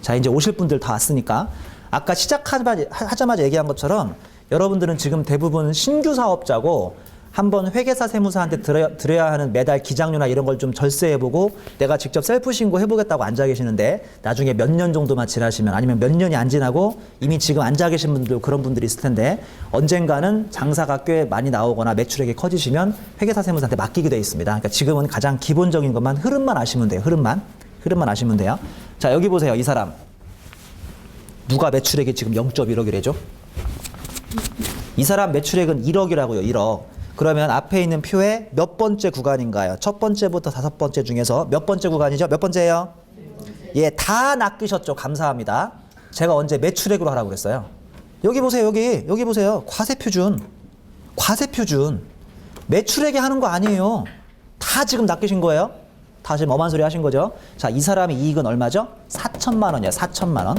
자, 이제 오실 분들 다 왔으니까 아까 시작하자마자 얘기한 것처럼 여러분들은 지금 대부분 신규 사업자고 한번 회계사 세무사한테 드려야 하는 매달 기장료나 이런 걸 좀 절세해보고 내가 직접 셀프 신고해보겠다고 앉아 계시는데 나중에 몇 년 정도만 지나시면 아니면 몇 년이 안 지나고 이미 지금 앉아 계신 분들 그런 분들이 있을 텐데 언젠가는 장사가 꽤 많이 나오거나 매출액이 커지시면 회계사 세무사한테 맡기게 돼 있습니다. 그러니까 지금은 가장 기본적인 것만 흐름만 아시면 돼요. 흐름만 아시면 돼요. 자, 여기 보세요. 이 사람 누가 매출액이 지금 0.1억이래죠? 이 사람 매출액은 1억이라고요. 1억. 그러면 앞에 있는 표에 몇 번째 구간인가요? 첫 번째부터 5번째 중에서 몇 번째 구간이죠? 몇 번째예요? 예, 다 낚이셨죠? 감사합니다. 제가 언제 매출액으로 하라고 그랬어요? 여기 보세요. 여기 보세요. 과세표준. 매출액에 하는 거 아니에요. 다 지금 낚이신 거예요. 다 지금 엄한 소리 하신 거죠. 자, 이 사람의 이익은 얼마죠? 4천만 원이에요. 4천만 원.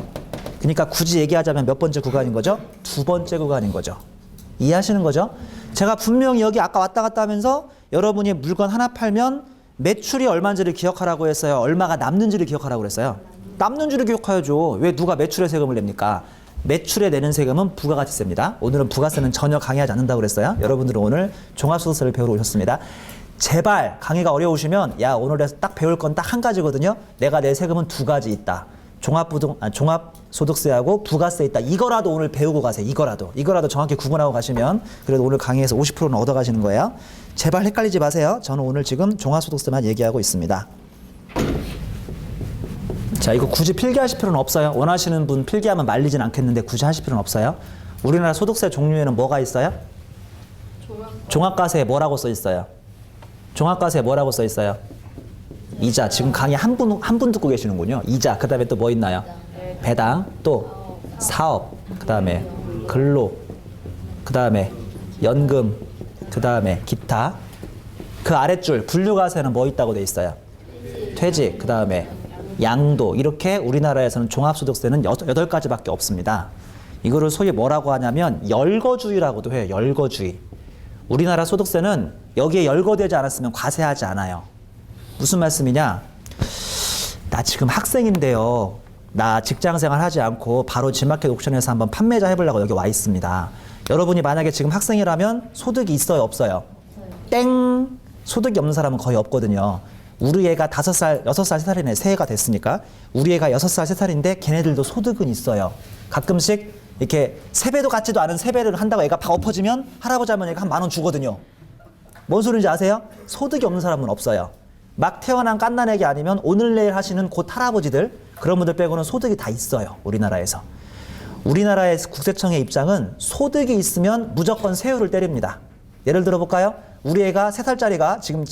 그러니까 굳이 얘기하자면 몇 번째 구간인 거죠? 2번째 구간인 거죠. 이해하시는 거죠? 제가 분명히 여기 아까 왔다 갔다 하면서 여러분이 물건 하나 팔면 매출이 얼마인지를 기억하라고 했어요. 얼마가 남는지를 기억하라고 그랬어요. 남는지를 기억해야죠. 왜 누가 매출에 세금을 냅니까? 매출에 내는 세금은 부가가치세입니다. 오늘은 부가세는 전혀 강의하지 않는다고 그랬어요. 여러분들은 오늘 종합소득세를 배우러 오셨습니다. 제발 강의가 어려우시면 야 오늘에서 딱 배울 건 딱 한 가지거든요. 내가 낼 세금은 2가지 있다. 종합소득세하고 부가세 있다. 이거라도 오늘 배우고 가세요. 이거라도 정확히 구분하고 가시면 그래도 오늘 강의에서 50%는 얻어가시는 거예요. 제발 헷갈리지 마세요. 저는 오늘 지금 종합소득세만 얘기하고 있습니다. 자, 이거 굳이 필기하실 필요는 없어요. 원하시는 분 필기하면 말리진 않겠는데 굳이 하실 필요는 없어요. 우리나라 소득세 종류에는 뭐가 있어요? 종합과세에 뭐라고 써 있어요? 종합과세에 뭐라고 써 있어요? 이자. 지금 강의 한 분 듣고 계시는군요. 이자. 그 다음에 또 뭐 있나요? 배당. 또 사업. 그 다음에 근로. 그 다음에 연금. 그 다음에 기타. 그 아랫줄 분류과세는 뭐 있다고 돼 있어요? 퇴직. 그 다음에 양도. 이렇게 우리나라에서는 종합소득세는 8가지밖에 없습니다. 이거를 소위 뭐라고 하냐면 열거주의라고도 해요. 열거주의. 우리나라 소득세는 여기에 열거되지 않았으면 과세하지 않아요. 무슨 말씀이냐? 나 지금 학생인데요. 나 직장생활 하지 않고 바로 G마켓 옥션에서 한번 판매자 해보려고 여기 와 있습니다. 여러분이 만약에 지금 학생이라면 소득이 있어요? 없어요? 땡! 소득이 없는 사람은 거의 없거든요. 우리 애가 5살, 6살, 3살이네. 새해가 됐으니까. 우리 애가 6살, 3살인데 걔네들도 소득은 있어요. 가끔씩 이렇게 세배도 같지도 않은 세배를 한다고 애가 다 엎어지면 할아버지 할머니가 한 10,000원 주거든요. 뭔 소리인지 아세요? 소득이 없는 사람은 없어요. 막 태어난 갓난애기 아니면 오늘 내일 하시는 곧 할아버지들 그런 분들 빼고는 소득이 다 있어요. 우리나라에서. 우리나라의 국세청의 입장은 소득이 있으면 무조건 세율을 때립니다. 예를 들어 볼까요? 우리 애가 3살짜리가 지금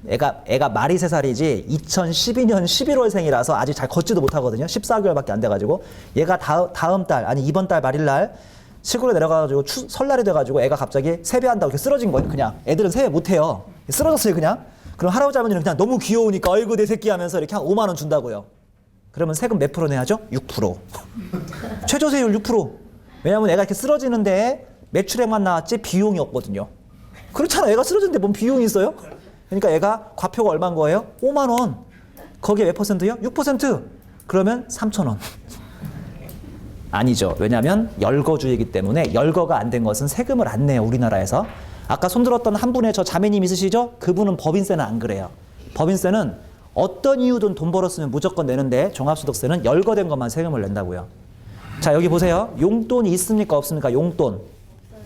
애가 말이 3살이지 2012년 11월생이라서 아직 잘 걷지도 못하거든요. 14개월밖에 안 돼가지고 얘가 다음 달 아니 이번 달 말일날 시골에 내려가가지고 설날이 돼가지고 애가 갑자기 세배한다고 이렇게 쓰러진 거예요. 그냥 애들은 세배 못해요. 쓰러졌어요 그냥. 그럼 할아버지 할머니는 그냥 너무 귀여우니까 아이고 내 새끼 하면서 이렇게 한 5만 원 준다고요. 그러면 세금 몇 프로 내야죠? 6%. 최저세율 6%. 왜냐면 애가 이렇게 쓰러지는데 매출액만 나왔지 비용이 없거든요. 그렇잖아. 애가 쓰러지는데 뭔 비용이 있어요? 그러니까 애가 과표가 얼마인 거예요? 5만 원. 거기에 몇 퍼센트요? 6%. 그러면 3,000원. 아니죠. 왜냐하면 열거주의이기 때문에 열거가 안 된 것은 세금을 안 내요. 우리나라에서. 아까 손들었던 한 분의 저 자매님 있으시죠? 그분은 법인세는 안 그래요. 법인세는 어떤 이유든 돈 벌었으면 무조건 내는데 종합소득세는 열거된 것만 세금을 낸다고요. 자, 여기 보세요. 용돈이 있습니까? 없습니까? 용돈.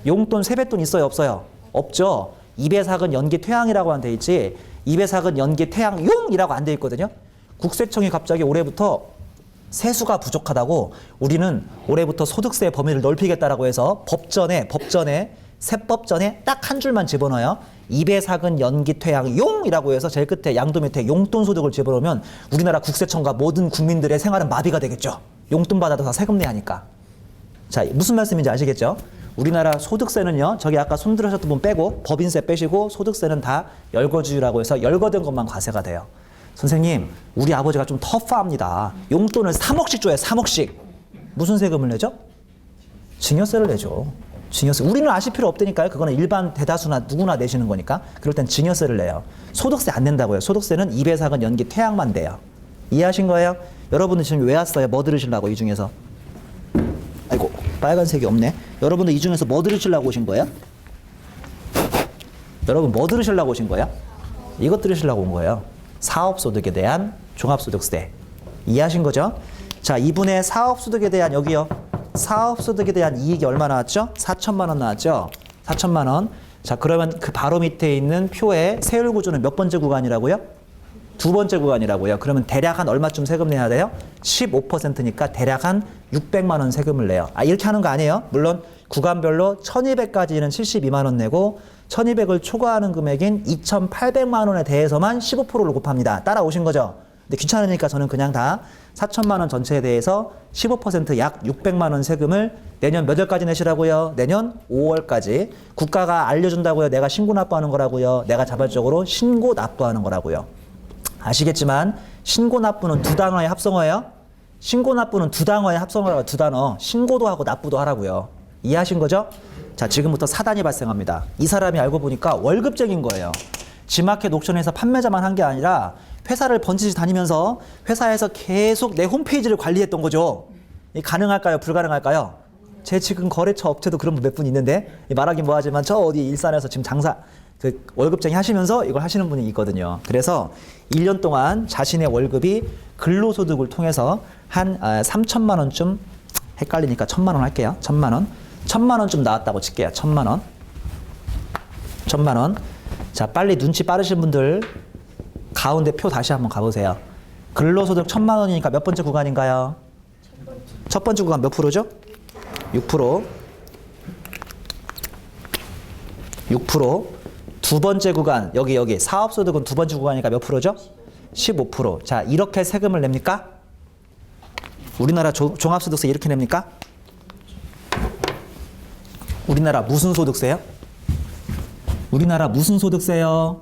용돈 세뱃돈 있어요? 없어요? 없죠. 입에 삭은 연기 퇴항이라고 안 돼 있지. 입에 삭은 연기 퇴항용이라고 안 돼 있거든요. 국세청이 갑자기 올해부터 세수가 부족하다고 우리는 올해부터 소득세 범위를 넓히겠다라고 해서 법전에 세법전에 딱 한 줄만 집어넣어요. 입에 삭은 연기 퇴항용이라고 해서 제일 끝에 양도 밑에 용돈 소득을 집어넣으면 우리나라 국세청과 모든 국민들의 생활은 마비가 되겠죠. 용돈 받아도 다 세금 내야 하니까. 자, 무슨 말씀인지 아시겠죠? 우리나라 소득세는요, 저기 아까 손 들으셨던 분 빼고 법인세 빼시고 소득세는 다 열거주의라고 해서 열거된 것만 과세가 돼요. 선생님, 우리 아버지가 좀 터프합니다. 용돈을 3억씩 줘요, 3억씩. 무슨 세금을 내죠? 증여세를 내죠. 증여세. 우리는 아실 필요 없다니까요. 그거는 일반 대다수나 누구나 내시는 거니까. 그럴 땐 증여세를 내요. 소득세 안 낸다고요. 소득세는 입에 삭은 연기 퇴항만 돼요. 이해하신 거예요? 여러분들 지금 왜 왔어요? 뭐 들으시려고 이 중에서? 아이고, 빨간색이 없네. 여러분들 이 중에서 뭐 들으시려고 오신 거예요? 여러분 뭐 들으시려고 오신 거예요? 이것 들으시려고 온 거예요. 사업소득에 대한 종합소득세. 이해하신 거죠? 자, 이분의 사업소득에 대한 여기요. 사업소득에 대한 이익이 얼마 나왔죠? 4천만 원 나왔죠? 4천만 원. 자, 그러면 그 바로 밑에 있는 표의 세율 구조는 몇 번째 구간이라고요? 두 번째 구간이라고요. 그러면 대략 한 얼마쯤 세금 내야 돼요? 15%니까 대략 한 600만 원 세금을 내요. 아, 이렇게 하는 거 아니에요? 물론 구간별로 1200까지는 72만 원 내고 1200을 초과하는 금액인 2800만 원에 대해서만 15%를 곱합니다. 따라오신 거죠? 근데 귀찮으니까 저는 그냥 다 4천만 원 전체에 대해서 15%약 600만 원 세금을 내년 몇 월까지 내시라고요? 내년 5월까지. 국가가 알려준다고요? 내가 신고 납부하는 거라고요? 내가 자발적으로 신고 납부하는 거라고요. 아시겠지만 신고 납부는 두 단어의 합성어예요. 신고 납부는 두 단어의 합성어라고. 두 단어. 신고도 하고 납부도 하라고요. 이해하신 거죠? 자, 지금부터 사단이 발생합니다. 이 사람이 알고 보니까 월급쟁인 거예요. 지마켓 옥션에서 판매자만 한 게 아니라 회사를 번지르 다니면서 회사에서 계속 내 홈페이지를 관리했던 거죠. 이 가능할까요? 불가능할까요? 제 지금 거래처 업체도 그런 분 몇 분 있는데 말하긴 뭐하지만 저 어디 일산에서 지금 장사 그 월급쟁이 하시면서 이걸 하시는 분이 있거든요. 그래서 1년 동안 자신의 월급이 근로소득을 통해서 한 3천만 원쯤 헷갈리니까 1,000만 원 할게요. 1,000만 원. 1,000만 원쯤 나왔다고 칠게요. 1,000만 원. 1,000만 원. 자, 빨리 눈치 빠르신 분들 가운데 표 다시 한번 가보세요. 근로소득 1,000만 원이니까 몇 번째 구간인가요? 첫 번째 구간 몇 프로죠? 6%. 6%. 두 번째 구간, 여기 사업소득은 두 번째 구간이니까 몇 프로죠? 15%. 자, 이렇게 세금을 냅니까? 우리나라 종합소득세 이렇게 냅니까? 우리나라 무슨 소득세요? 우리나라 무슨 소득세요?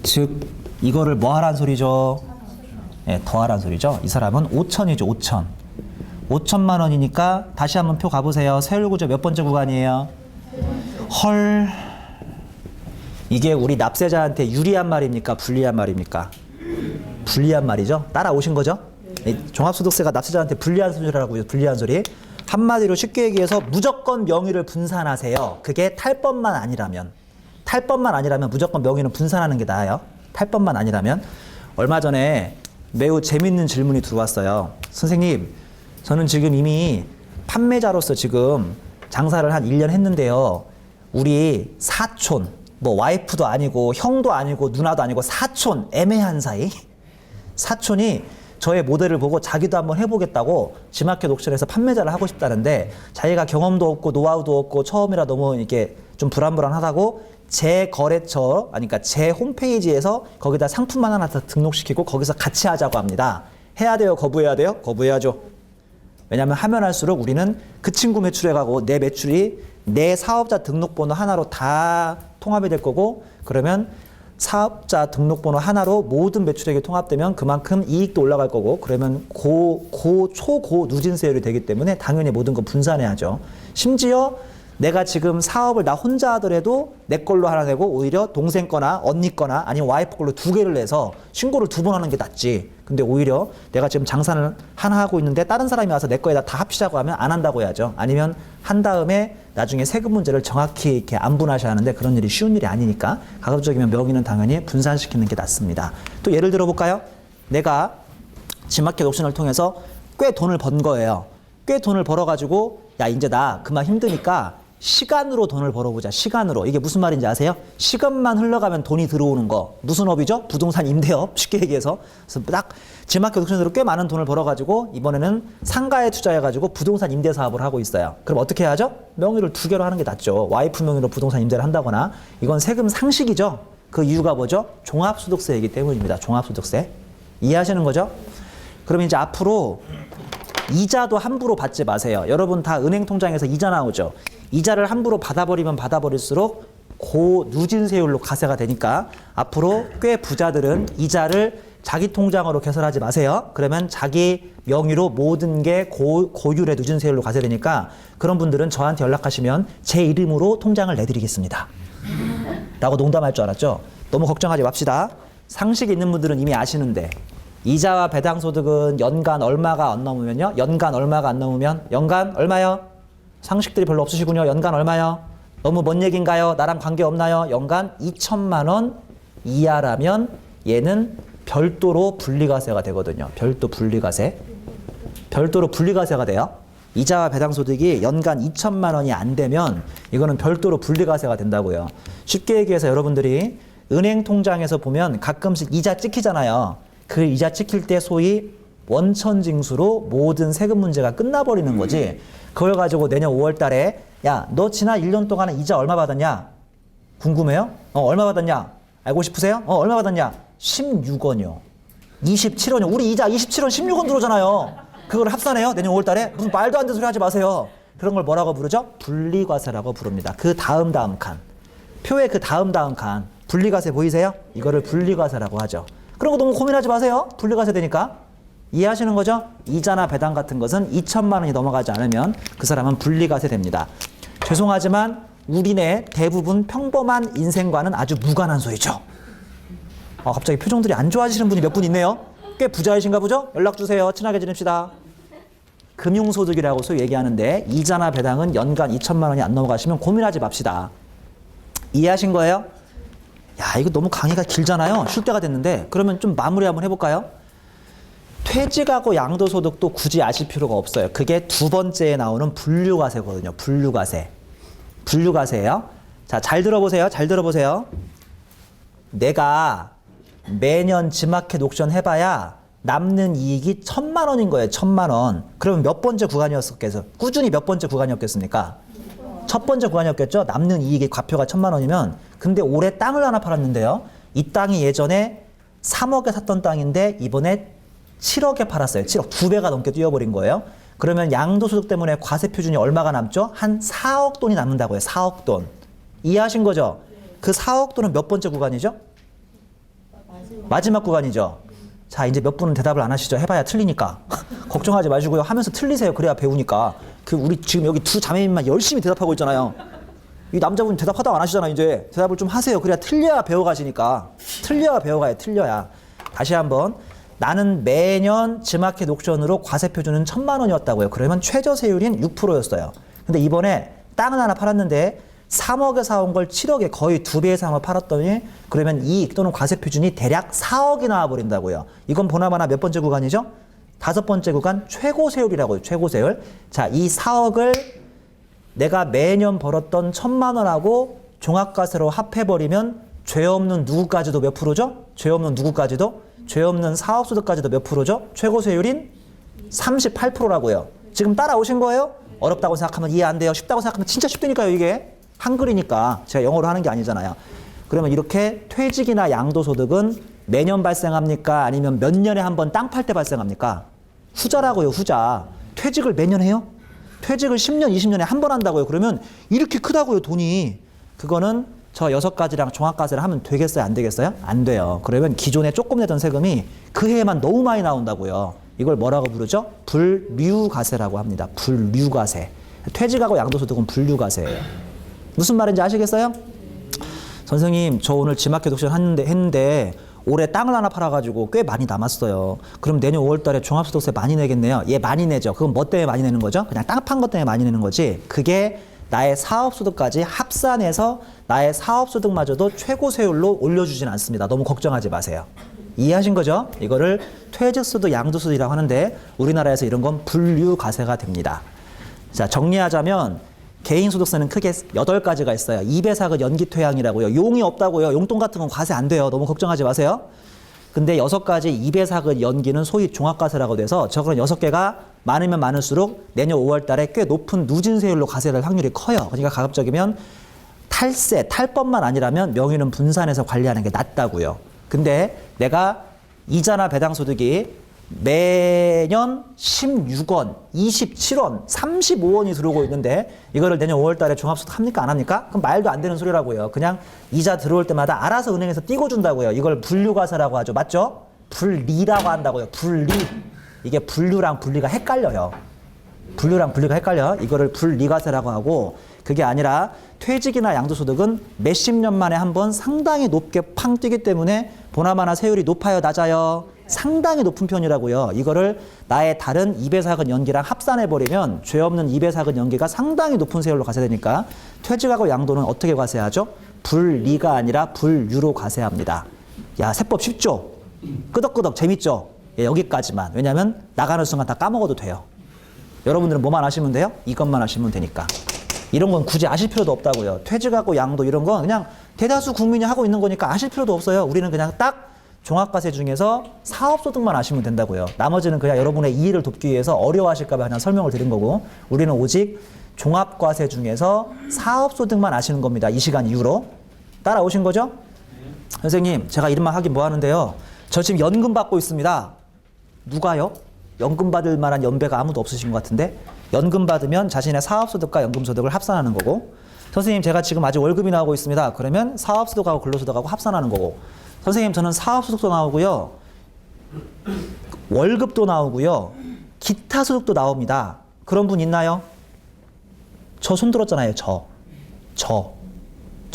즉 이거를 뭐 하란 소리죠? 네, 더 하란 소리죠. 이 사람은 5천이죠. 5천. 5천만 원이니까 다시 한번 표 가보세요. 세율 구조 몇 번째 구간이에요? 헐. 이게 우리 납세자한테 유리한 말입니까? 불리한 말입니까? 불리한 말이죠. 따라오신 거죠? 네, 종합소득세가 납세자한테 불리한 소리라고요. 불리한 소리. 한마디로 쉽게 얘기해서 무조건 명의를 분산하세요. 그게 탈법만 아니라면. 탈법만 아니라면 무조건 명의는 분산하는 게 나아요. 탈법만 아니라면. 얼마 전에 매우 재밌는 질문이 들어왔어요. 선생님, 저는 지금 이미 판매자로서 지금 장사를 한 1년 했는데요. 우리 사촌, 뭐 와이프도 아니고 형도 아니고 누나도 아니고 사촌, 애매한 사이. 사촌이 저의 모델을 보고 자기도 한번 해보겠다고 지마켓 옥션에서 판매자를 하고 싶다는데 자기가 경험도 없고 노하우도 없고 처음이라 너무 이렇게 좀 불안불안하다고 제 거래처, 아니 그러니까 제 홈페이지에서 거기다 상품만 하나 더 등록시키고 거기서 같이 하자고 합니다. 해야 돼요? 거부해야 돼요? 거부해야죠. 왜냐하면 하면 할수록 우리는 그 친구 매출에 가고 내 매출이 내 사업자 등록번호 하나로 다 통합이 될 거고 그러면 사업자 등록번호 하나로 모든 매출액이 통합되면 그만큼 이익도 올라갈 거고 그러면 초고 누진세율이 되기 때문에 당연히 모든 거 분산해야죠. 심지어 내가 지금 사업을 나 혼자 하더라도 내 걸로 하나 내고 오히려 동생 거나 언니 거나 아니면 와이프 걸로 2개를 내서 신고를 2번 하는 게 낫지. 근데 오히려 내가 지금 장사를 하나 하고 있는데 다른 사람이 와서 내 거에다 다 합치자고 하면 안 한다고 해야죠. 아니면 한 다음에 나중에 세금 문제를 정확히 이렇게 안분하셔야 하는데 그런 일이 쉬운 일이 아니니까 가급적이면 명의는 당연히 분산시키는 게 낫습니다. 또 예를 들어 볼까요? 내가 지마켓 옵션을 통해서 꽤 돈을 번 거예요. 꽤 돈을 벌어가지고 야 이제 나 그만 힘드니까 시간으로 돈을 벌어보자. 시간으로. 이게 무슨 말인지 아세요? 시간만 흘러가면 돈이 들어오는 거. 무슨 업이죠? 부동산 임대업. 쉽게 얘기해서. 그래서 딱 지마켓 옵션으로 꽤 많은 돈을 벌어가지고 이번에는 상가에 투자해가지고 부동산 임대 사업을 하고 있어요. 그럼 어떻게 해야죠? 명의를 2개로 하는 게 낫죠. 와이프 명의로 부동산 임대를 한다거나. 이건 세금 상식이죠. 그 이유가 뭐죠? 종합소득세이기 때문입니다. 종합소득세. 이해하시는 거죠? 그럼 이제 앞으로 이자도 함부로 받지 마세요. 여러분 다 은행 통장에서 이자 나오죠. 이자를 함부로 받아버리면 받아버릴수록 고누진세율로 과세가 되니까 앞으로 꽤 부자들은 이자를 자기 통장으로 개설하지 마세요. 그러면 자기 명의로 모든 게 고율의 누진세율로 과세되니까 그런 분들은 저한테 연락하시면 제 이름으로 통장을 내드리겠습니다. 라고 농담할 줄 알았죠? 너무 걱정하지 맙시다. 상식 있는 분들은 이미 아시는데 이자와 배당소득은 연간 얼마가 안 넘으면요? 연간 얼마가 안 넘으면? 연간 얼마요? 상식들이 별로 없으시군요. 연간 얼마요? 너무 먼 얘기인가요? 나랑 관계없나요? 연간 2천만 원 이하라면 얘는 별도로 분리과세가 되거든요. 별도 분리과세. 별도로 분리과세가 돼요. 이자와 배당소득이 연간 2천만 원이 안 되면 이거는 별도로 분리과세가 된다고요. 쉽게 얘기해서 여러분들이 은행 통장에서 보면 가끔씩 이자 찍히잖아요. 그 이자 찍힐 때 소위 원천징수로 모든 세금 문제가 끝나버리는 거지. 그걸 가지고 내년 5월 달에 야, 너 지난 1년 동안에 이자 얼마 받았냐? 궁금해요? 얼마 받았냐? 알고 싶으세요? 얼마 받았냐? 16원이요. 27원이요. 우리 이자 27원, 16원 들어오잖아요. 그걸 합산해요? 내년 5월 달에? 무슨 말도 안 되는 소리 하지 마세요. 그런 걸 뭐라고 부르죠? 분리과세라고 부릅니다. 그 다음 칸. 표의 그 다음 칸. 분리과세 보이세요? 이거를 분리과세라고 하죠. 그런 거 너무 고민하지 마세요. 분리과세 되니까. 이해하시는 거죠? 이자나 배당 같은 것은 2천만 원이 넘어가지 않으면 그 사람은 분리과세 됩니다. 죄송하지만 우리네 대부분 평범한 인생과는 아주 무관한 소리죠. 갑자기 표정들이 안 좋아지시는 분이 몇 분 있네요. 꽤 부자이신가 보죠? 연락 주세요. 친하게 지냅시다. 금융소득이라고 소위 얘기하는데 이자나 배당은 연간 2천만 원이 안 넘어가시면 고민하지 맙시다. 이해하신 거예요? 야, 이거 너무 강의가 길잖아요. 쉴 때가 됐는데. 그러면 좀 마무리 한번 해볼까요? 퇴직하고 양도소득도 굳이 아실 필요가 없어요. 그게 두 번째에 나오는 분류과세거든요. 분류과세. 분류과세예요. 자, 잘 들어보세요. 잘 들어보세요. 내가 매년 지마켓 옥션 해봐야 남는 이익이 1,000만 원인 거예요. 1,000만 원. 그러면 몇 번째 구간이었겠어요? 꾸준히 몇 번째 구간이었겠습니까? 첫 번째 구간이었겠죠? 남는 이익이 과표가 1,000만 원이면. 근데 올해 땅을 하나 팔았는데요. 이 땅이 예전에 3억에 샀던 땅인데 이번에 7억에 팔았어요. 7억. 2배가 넘게 뛰어버린 거예요. 그러면 양도소득 때문에 과세 표준이 얼마가 남죠? 한 4억 돈이 남는다고요. 4억 돈. 이해하신 거죠? 그 4억 돈은 몇 번째 구간이죠? 마지막 구간이죠. 자, 이제 몇 분은 대답을 안 하시죠? 해봐야 틀리니까. 걱정하지 마시고요. 하면서 틀리세요. 그래야 배우니까. 우리 지금 여기 두 자매님만 열심히 대답하고 있잖아요. 이 남자분 대답하다가 안 하시잖아요. 이제 대답을 좀 하세요. 그래야 틀려야 배워가시니까. 틀려야 배워가요. 틀려야. 다시 한번. 나는 매년 지마켓 옥션으로 과세 표준은 1,000만 원이었다고요. 그러면 최저세율인 6%였어요. 근데 이번에 땅을 하나 팔았는데 3억에 사온 걸 7억에 거의 2배 이상을 팔았더니 그러면 이익 또는 과세 표준이 대략 4억이 나와버린다고요. 이건 보나마나 몇 번째 구간이죠? 5번째 구간 최고세율이라고요. 최고세율. 자, 이 4억을 내가 매년 벌었던 1,000만 원하고 종합과세로 합해버리면 죄 없는 누구까지도 몇 프로죠? 죄 없는 누구까지도? 죄 없는 사업소득까지도 몇 프로죠? 최고세율인 38%라고요. 지금 따라오신 거예요? 어렵다고 생각하면 이해 안 돼요. 쉽다고 생각하면 진짜 쉽다니까요. 이게 한글이니까 제가 영어로 하는 게 아니잖아요. 그러면 이렇게 퇴직이나 양도소득은 매년 발생합니까? 아니면 몇 년에 한 번 땅 팔 때 발생합니까? 후자라고요. 후자. 퇴직을 매년 해요? 퇴직을 10년, 20년에 한 번 한다고요. 그러면 이렇게 크다고요. 돈이. 그거는 저 6가지랑 종합과세를 하면 되겠어요? 안 되겠어요? 안 돼요. 그러면 기존에 조금 내던 세금이 그 해에만 너무 많이 나온다고요. 이걸 뭐라고 부르죠? 불류과세라고 합니다. 불류과세. 퇴직하고 양도소득은 분류과세예요. 무슨 말인지 아시겠어요? 선생님, 저 오늘 지마켓 옥션 했는데 올해 땅을 하나 팔아가지고 꽤 많이 남았어요. 그럼 내년 5월 달에 종합소득세 많이 내겠네요. 예, 많이 내죠. 그건 뭐 때문에 많이 내는 거죠? 그냥 땅 판 것 때문에 많이 내는 거지. 그게 나의 사업소득까지 합산해서 나의 사업소득마저도 최고 세율로 올려주진 않습니다. 너무 걱정하지 마세요. 이해하신 거죠? 이거를 퇴직소득, 양도소득이라고 하는데 우리나라에서 이런 건 분류과세가 됩니다. 자, 정리하자면 개인소득세는 크게 8가지가 있어요. 2배사급 연기퇴항이라고요. 용이 없다고요. 용돈 같은 건 과세 안 돼요. 너무 걱정하지 마세요. 근데 6가지 2배사급 연기는 소위 종합과세라고 돼서 저거는 6개가 많으면 많을수록 내년 5월 달에 꽤 높은 누진세율로 과세될 확률이 커요. 그러니까 가급적이면 탈법만 아니라면 명의는 분산해서 관리하는 게 낫다고요. 근데 내가 이자나 배당소득이 매년 16원, 27원, 35원이 들어오고 있는데 이거를 내년 5월 달에 종합소득 합니까? 안 합니까? 그럼 말도 안 되는 소리라고요. 그냥 이자 들어올 때마다 알아서 은행에서 띄고 준다고요. 이걸 분류과세라고 하죠. 맞죠? 분리라고 한다고요. 분리. 이게 분류랑 분리가 헷갈려요. 분류랑 분리가 헷갈려. 이거를 분리과세라고 하고 그게 아니라 퇴직이나 양도소득은 몇십 년 만에 한 번 상당히 높게 팡 뛰기 때문에 보나마나 세율이 높아요, 낮아요? 상당히 높은 편이라고요. 이거를 나의 다른 2배사급 연기랑 합산해버리면 죄 없는 2배사급 연기가 상당히 높은 세율로 과세되니까 퇴직하고 양도는 어떻게 과세하죠? 분리가 아니라 분류로 과세합니다. 야, 세법 쉽죠? 끄덕끄덕 재밌죠? 예, 여기까지만. 왜냐하면 나가는 순간 다 까먹어도 돼요. 여러분들은 뭐만 아시면 돼요? 이것만 아시면 되니까. 이런 건 굳이 아실 필요도 없다고요. 퇴직하고 양도 이런 건 그냥 대다수 국민이 하고 있는 거니까 아실 필요도 없어요. 우리는 그냥 딱 종합과세 중에서 사업소득만 아시면 된다고요. 나머지는 그냥 여러분의 이해를 돕기 위해서 어려워하실까 봐 그냥 설명을 드린 거고 우리는 오직 종합과세 중에서 사업소득만 아시는 겁니다. 이 시간 이후로. 따라오신 거죠? 선생님, 제가 이런 말 하긴 뭐 하는데요. 저 지금 연금 받고 있습니다. 누가요? 연금 받을 만한 연배가 아무도 없으신 것 같은데 연금 받으면 자신의 사업소득과 연금소득을 합산하는 거고 선생님, 제가 지금 아직 월급이 나오고 있습니다. 그러면 사업소득하고 근로소득하고 합산하는 거고 선생님, 저는 사업소득도 나오고요. 월급도 나오고요. 기타 소득도 나옵니다. 그런 분 있나요? 저 손 들었잖아요. 저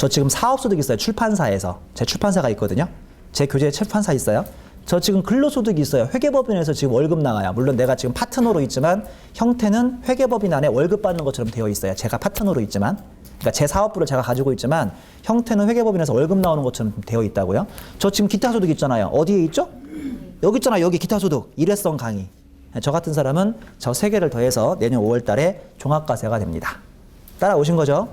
지금 사업소득 있어요. 출판사에서. 제 출판사가 있거든요. 제 교재에 출판사 있어요. 저 지금 근로소득이 있어요. 회계법인에서 지금 월급 나가요. 물론 내가 지금 파트너로 있지만 형태는 회계법인 안에 월급 받는 것처럼 되어 있어요. 제가 파트너로 있지만. 그러니까 제 사업부를 제가 가지고 있지만 형태는 회계법인에서 월급 나오는 것처럼 되어 있다고요. 저 지금 기타소득 있잖아요. 어디에 있죠? 여기 있잖아요. 여기 기타소득. 일회성 강의. 저 같은 사람은 저 3개를 더해서 내년 5월 달에 종합과세가 됩니다. 따라오신 거죠?